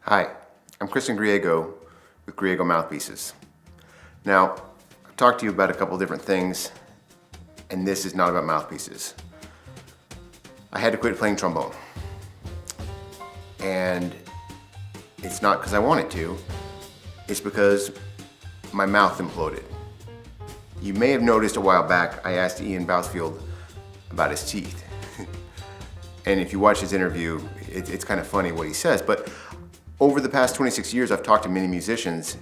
Hi, I'm Kristen Griego with Griego Mouthpieces. Now, I've talked to you about a couple different things, and this is not about mouthpieces. I had to quit playing trombone. And it's not because I wanted to, it's because my mouth imploded. You may have noticed a while back, I asked Ian Bousfield about his teeth. And if you watch his interview, it's kind of funny what he says, but over the past 26 years, I've talked to many musicians,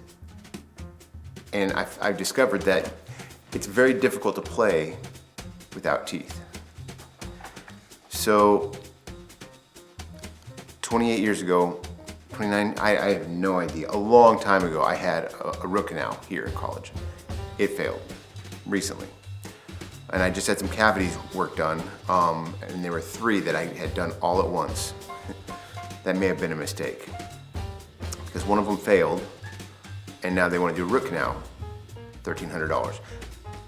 and I've discovered that it's very difficult to play without teeth. So, 28 years ago, 29, I have no idea. A long time ago, I had a root canal here in college. It failed recently. And I just had some cavities work done, and there were 3 that I had done all at once. That may have been a mistake, because one of them failed, and now they want to do a root canal, $1,300.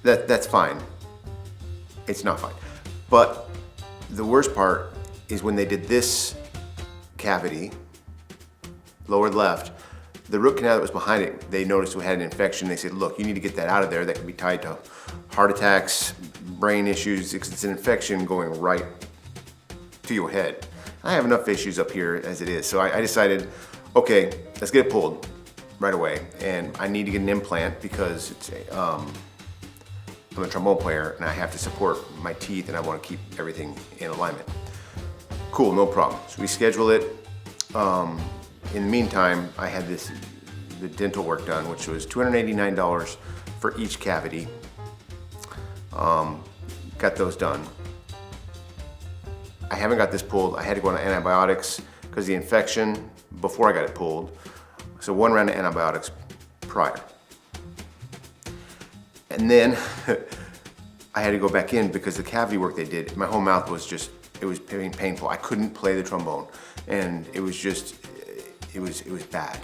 That's fine. It's not fine. But the worst part is when they did this cavity, lower left, the root canal that was behind it, they noticed it had an infection. They said, look, you need to get that out of there. That could be tied to heart attacks, brain issues. It's an infection going right to your head. I have enough issues up here as it is. So I decided, okay, let's get it pulled right away. And I need to get an implant because it's I'm a trombone player and I have to support my teeth and I want to keep everything in alignment. Cool, no problem. So we schedule it. In the meantime, I had the dental work done, which was $289 for each cavity. Got those done. I haven't got this pulled. I had to go on antibiotics because the infection before I got it pulled. So 1 round of antibiotics prior. And then I had to go back in because the cavity work they did, my whole mouth was just, it was painful. I couldn't play the trombone and it was just, it was bad.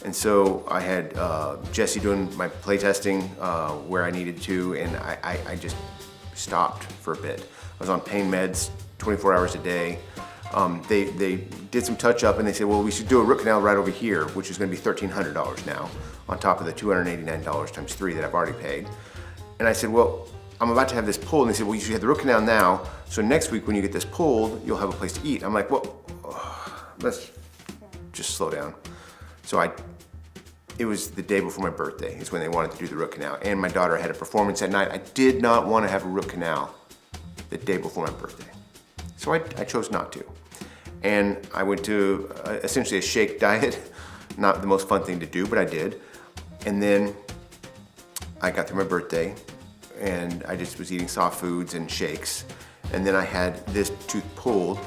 And so I had Jesse doing my play testing where I needed to, and I just stopped for a bit. I was on pain meds 24 hours a day. They did some touch up and they said, well, we should do a root canal right over here, which is gonna be $1,300 now, on top of the $289 times 3 that I've already paid. And I said, well, I'm about to have this pulled. And they said, well, you should have the root canal now, so next week when you get this pulled, you'll have a place to eat. I'm like, well, let's just slow down. So it was the day before my birthday is when they wanted to do the root canal. And my daughter had a performance at night. I did not want to have a root canal the day before my birthday. So I chose not to. And I went to essentially a shake diet. Not the most fun thing to do, but I did. And then I got through my birthday and I just was eating soft foods and shakes. And then I had this tooth pulled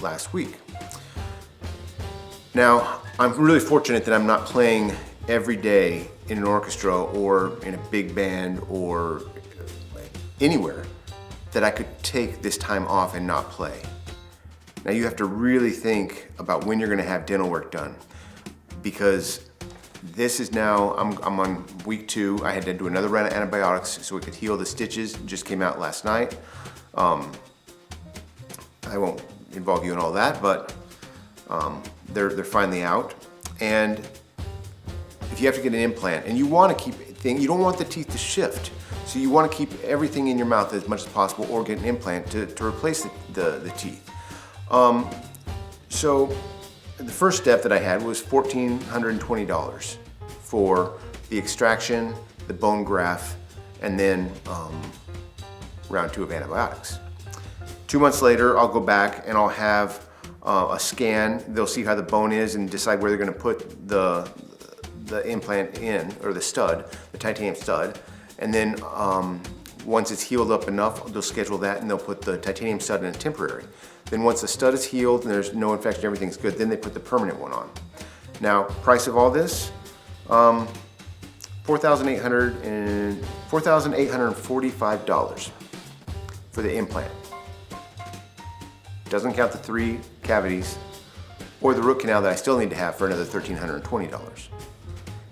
last week. Now, I'm really fortunate that I'm not playing every day in an orchestra or in a big band or anywhere that I could take this time off and not play. Now you have to really think about when you're gonna have dental work done, because this is now, I'm on week 2. I had to do another round of antibiotics so we could heal the stitches. It just came out last night. I won't involve you in all that, but they're finally out. And if you have to get an implant and you want to keep things, you don't want the teeth to shift. So you want to keep everything in your mouth as much as possible or get an implant to replace the teeth. So the first step that I had was $1,420 for the extraction, the bone graft, and then round 2 of antibiotics. 2 months later, I'll go back and I'll have a scan. They'll see how the bone is and decide where they're going to put the implant in, or the stud, the titanium stud. And then once it's healed up enough, they'll schedule that and they'll put the titanium stud in a temporary. Then once the stud is healed and there's no infection, everything's good, then they put the permanent one on. Now, price of all this, $4,845 for the implant. Doesn't count the 3 cavities or the root canal that I still need to have for another $1,320.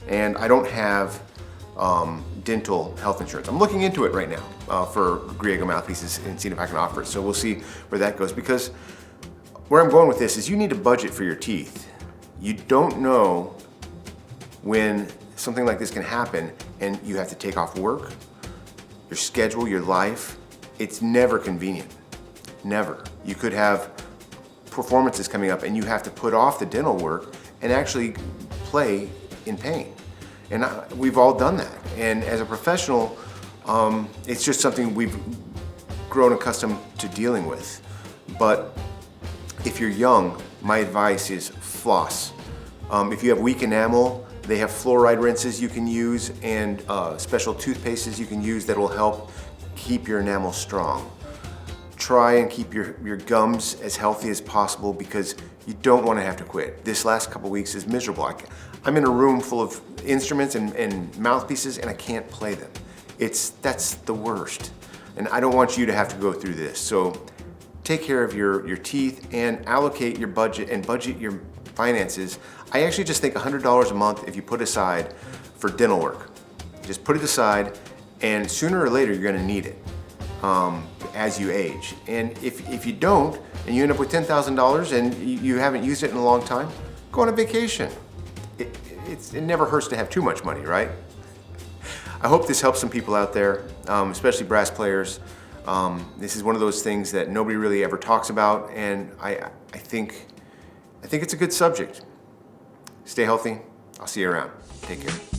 And I don't have dental health insurance. I'm looking into it right now for Griego Mouthpieces and seeing if I can offer it. So we'll see where that goes, because where I'm going with this is you need a budget for your teeth. You don't know when something like this can happen and you have to take off work, your schedule, your life. It's never convenient, never. You could have performances coming up and you have to put off the dental work and actually play in pain. And we've all done that. And as a professional, it's just something we've grown accustomed to dealing with. But if you're young, my advice is floss. If you have weak enamel, they have fluoride rinses you can use and special toothpastes you can use that will help keep your enamel strong. Try and keep your gums as healthy as possible because you don't want to have to quit. This last couple weeks is miserable. I'm in a room full of instruments and mouthpieces and I can't play them. That's the worst. And I don't want you to have to go through this. So take care of your teeth and allocate your budget and budget your finances. I actually just think $100 a month if you put aside for dental work. Just put it aside and sooner or later you're gonna need it as you age. And if you don't and you end up with $10,000 and you haven't used it in a long time, go on a vacation. It never hurts to have too much money, right? I hope this helps some people out there, especially brass players. This is one of those things that nobody really ever talks about, and I think it's a good subject. Stay healthy. I'll see you around. Take care.